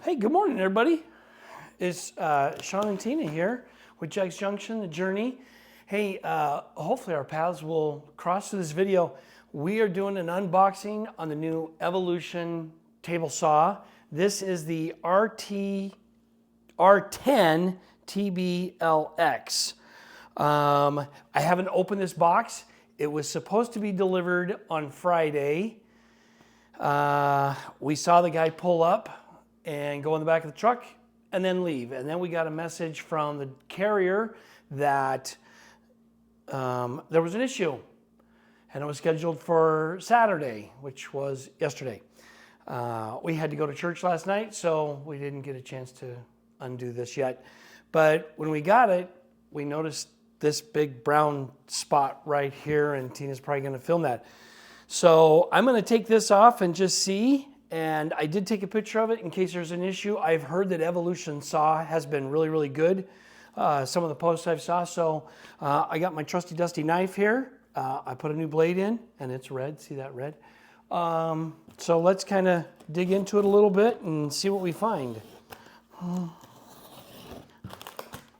Hey, good morning, everybody. It's Sean and Tina here with Jack's Junction, The Journey. Hey, hopefully our paths will cross through this video. We are doing an unboxing on the new Evolution table saw. This is the R10 TBLX. I haven't opened this box. It was supposed to be delivered on Friday. We saw the guy pull up and go in the back of the truck and then leave. And then we got a message from the carrier that there was an issue. And it was scheduled for Saturday, which was yesterday. We had to go to church last night, so we didn't get a chance to undo this yet. But when we got it, we noticed this big brown spot right here, and Tina's probably going to film that. So I'm going to take this off and just see. And I did take a picture of it in case there's an issue. I've heard that Evolution saw has been really, really good. Some of the posts I've saw. So I got my trusty dusty knife here. I put a new blade in and it's red. See that red? So let's kind of dig into it a little bit and see what we find.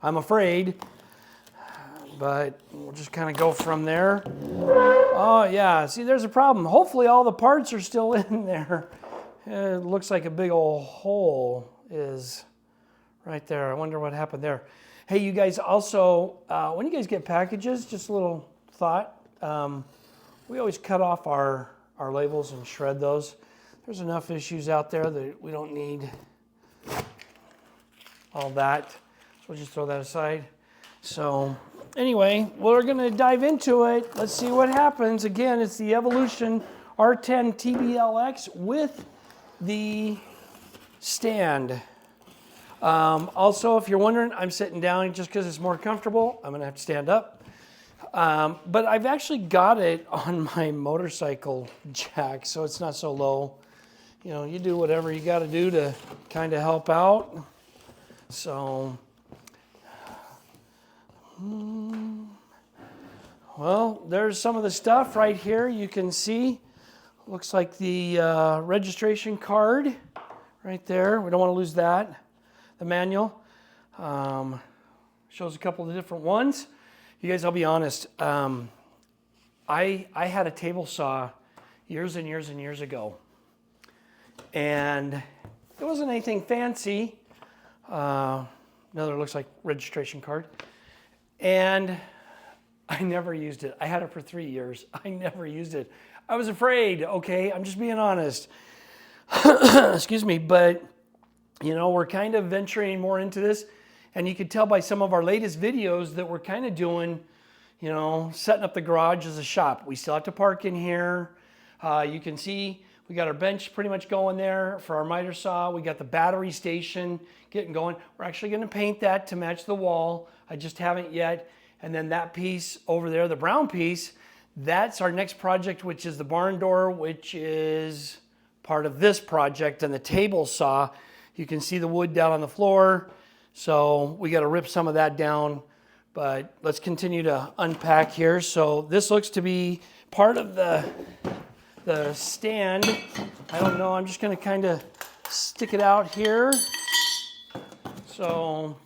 I'm afraid, but we'll just kind of go from there. Oh yeah, see there's a problem. Hopefully all the parts are still in there. It looks like a big old hole is right there. I wonder what happened there. Hey, you guys also, when you guys get packages, just a little thought. We always cut off our labels and shred those. There's enough issues out there that we don't need all that. So we'll just throw that aside. So anyway, we're going to dive into it. Let's see what happens. Again, it's the Evolution R10 TBLX with the stand. Also, if you're wondering, I'm sitting down just because it's more comfortable. I'm going to have to stand up. But I've actually got it on my motorcycle jack, so it's not so low. You know, you do whatever you got to do to kind of help out. So, well, there's some of the stuff right here. You can see, looks like the registration card right there. We don't want to lose that. The manual shows a couple of different ones. You guys, I'll be honest. I had a table saw years and years and years ago, and it wasn't anything fancy. Another looks like registration card, and I never used it. I had it for 3 years. I never used it. I was afraid. Okay, I'm just being honest. Excuse me, but you know, we're kind of venturing more into this. And you could tell by some of our latest videos that we're kind of doing, you know, setting up the garage as a shop. We still have to park in here. You can see we got our bench pretty much going there for our miter saw. We got the battery station getting going. We're actually going to paint that to match the wall. I just haven't yet. And then that piece over there, the brown piece, that's our next project, which is the barn door, which is part of this project, and the table saw. You can see the wood down on the floor. So we got to rip some of that down, but let's continue to unpack here. So this looks to be part of the stand. I don't know, I'm just going to kind of stick it out here. So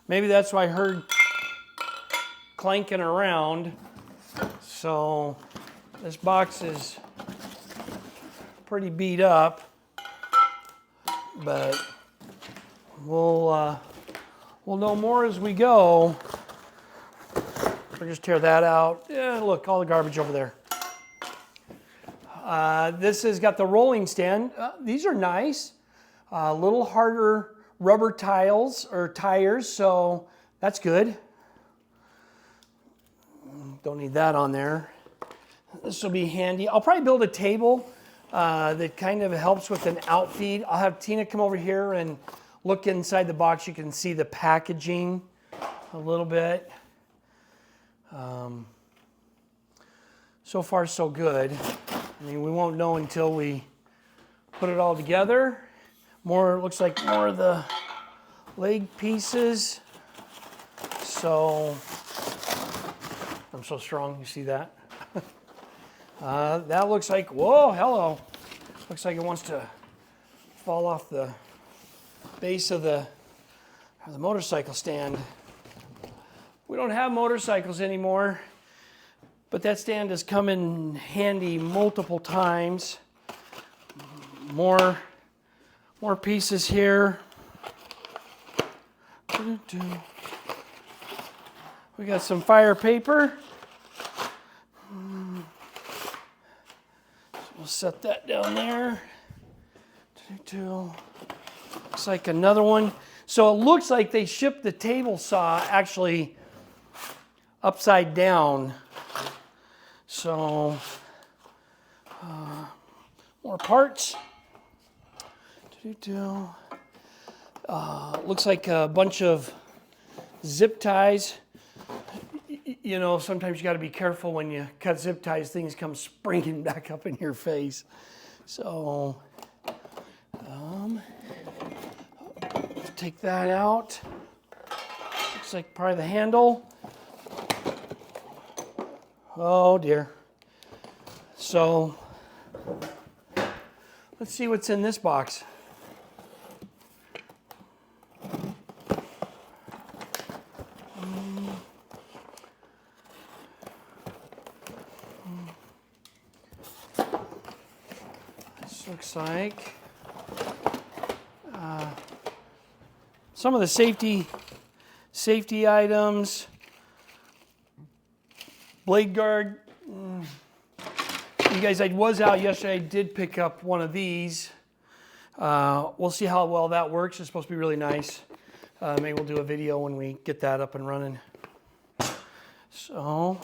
maybe that's why I heard clanking around. So this box is pretty beat up. But we'll know more as we go. We'll just tear that out. Yeah, look, all the garbage over there. This has got the rolling stand. These are nice. A little harder rubber tiles or tires, so that's good. Don't need that on there. This will be handy. I'll probably build a table that kind of helps with an outfeed. I'll have Tina come over here and look inside the box. You can see the packaging a little bit. So far, so good. I mean, we won't know until we put it all together. More, looks like more of the leg pieces. So, I'm so strong, you see that? That looks like, whoa, hello. Looks like it wants to fall off the base of the motorcycle stand. We don't have motorcycles anymore, but that stand has come in handy multiple times. More pieces here. We got some fire paper. We'll set that down there. Looks like another one. So it looks like they shipped the table saw actually upside down. So more parts. Looks like a bunch of zip ties. You know, sometimes you got to be careful when you cut zip ties, things come springing back up in your face. So, take that out. Looks like probably the handle. Oh dear. So, let's see what's in this box. Looks like some of the safety items. Blade guard. You guys, I was out yesterday. I did pick up one of these. We'll see how well that works. It's supposed to be really nice. Maybe we'll do a video when we get that up and running. So,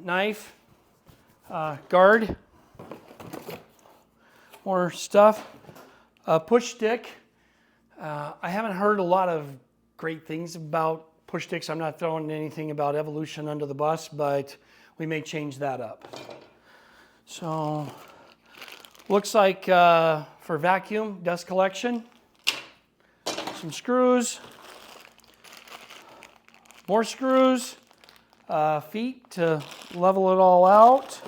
knife, guard. More stuff. Push stick. I haven't heard a lot of great things about push sticks. I'm not throwing anything about evolution under the bus, but we may change that up. So, looks like for vacuum, dust collection, some screws, more screws, feet to level it all out.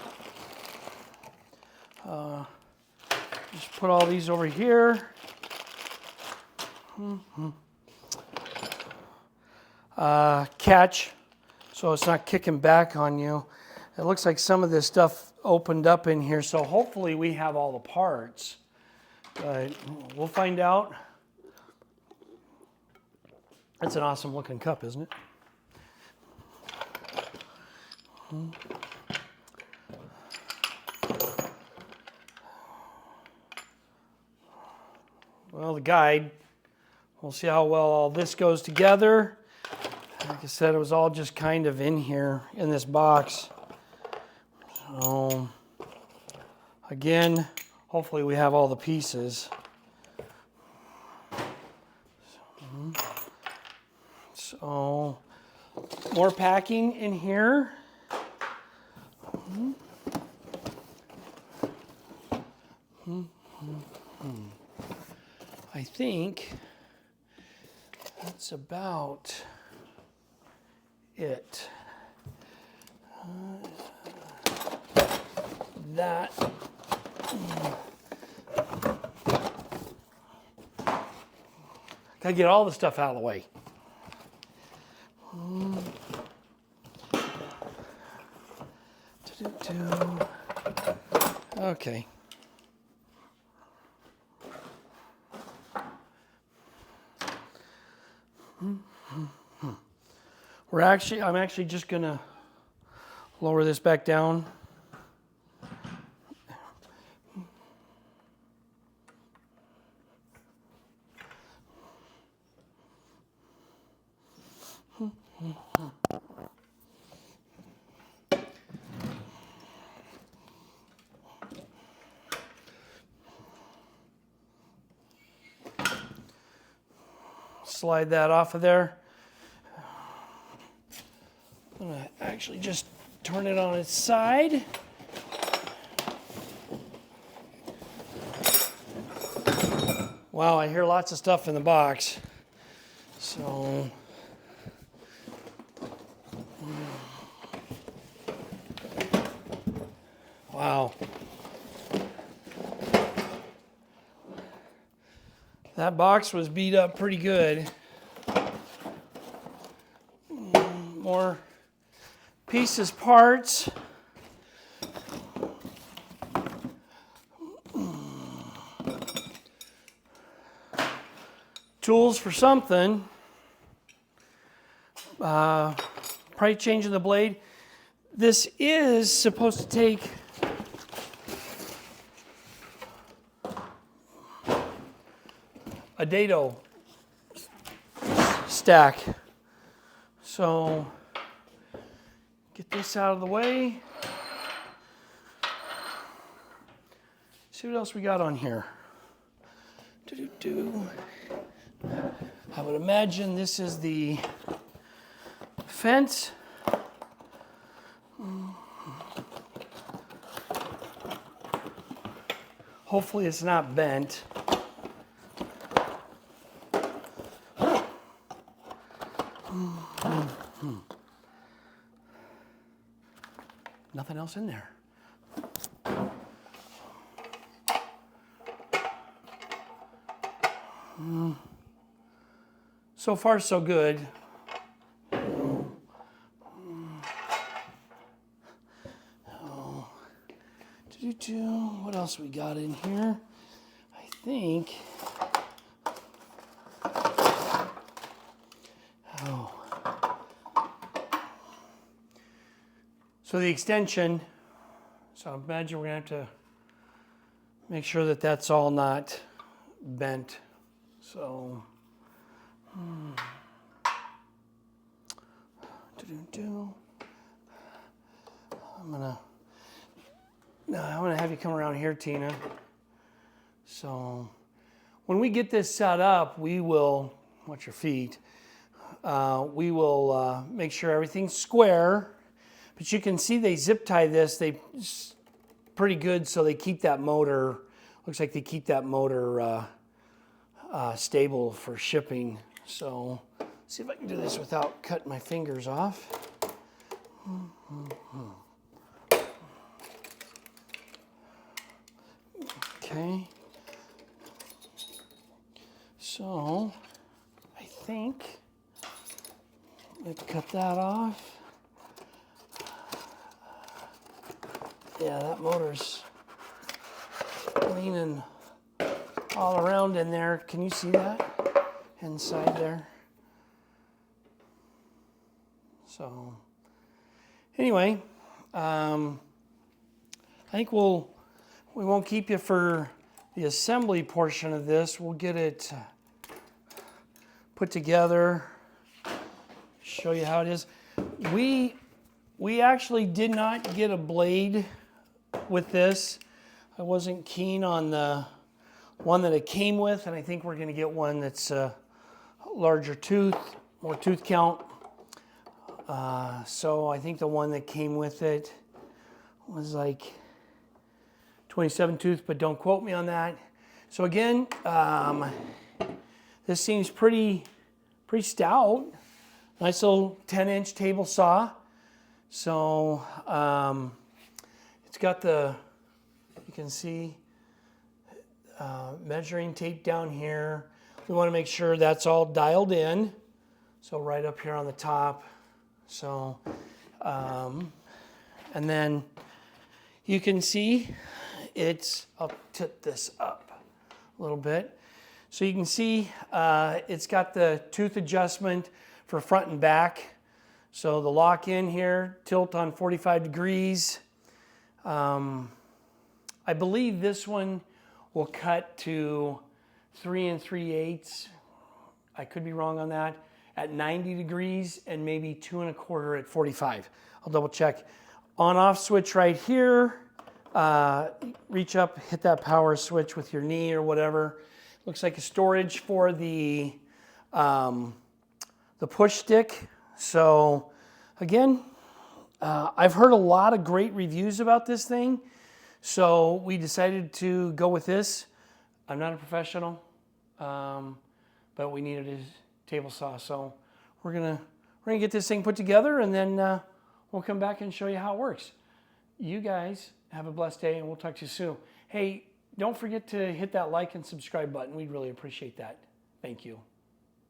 Just put all these over here. Catch, so it's not kicking back on you. It looks like some of this stuff opened up in here, so hopefully we have all the parts. But we'll find out. That's an awesome looking cup, isn't it? Well, the guide, we'll see how well all this goes together. Like I said, it was all just kind of in here in this box. So, again, hopefully we have all the pieces. So, more packing in here. I think that's about it. That. Gotta get all the stuff out of the way. Okay. I'm actually just gonna lower this back down. Slide that off of there. I'm going to actually just turn it on its side. Wow, I hear lots of stuff in the box. So, Wow. That box was beat up pretty good. More pieces, parts. Tools for something. Probably changing the blade. This is supposed to take a dado stack. So get this out of the way. See what else we got on here. I would imagine this is the fence. Hopefully it's not bent. Nothing else in there. So far, so good. What else we got in here? I think. So the extension. So I imagine we're gonna have to make sure that that's all not bent. So. I'm gonna have you come around here, Tina. So when we get this set up, we will, watch your feet, we will make sure everything's square. But you can see they zip tie this, pretty good, so they keep that motor, looks like they keep that motor stable for shipping. So see if I can do this without cutting my fingers off. Okay. So I think let's cut that off. Yeah, that motor's leaning all around in there. Can you see that? Inside there. So anyway, I think we won't keep you for the assembly portion of this. We'll get it put together, show you how it is. We actually did not get a blade with this. I wasn't keen on the one that it came with, and I think we're going to get one that's larger tooth, more tooth count. So I think the one that came with it was like 27 tooth, but don't quote me on that. So again, this seems pretty stout. Nice little 10-inch table saw. So it's got the, you can see, measuring tape down here. We want to make sure that's all dialed in. So right up here on the top. So, and then you can see I'll tip this up a little bit. So you can see it's got the tooth adjustment for front and back. So the lock in here, tilt on 45 degrees. I believe this one will cut to 3 3/8. I could be wrong on that. At 90 degrees and maybe 2 1/4 at 45. I'll double check. On off switch right here. Reach up, hit that power switch with your knee or whatever. Looks like a storage for the push stick. So again, I've heard a lot of great reviews about this thing. So we decided to go with this. I'm not a professional, but we needed a table saw. So we're gonna get this thing put together, and then we'll come back and show you how it works. You guys have a blessed day, and we'll talk to you soon. Hey, don't forget to hit that like and subscribe button. We'd really appreciate that. Thank you.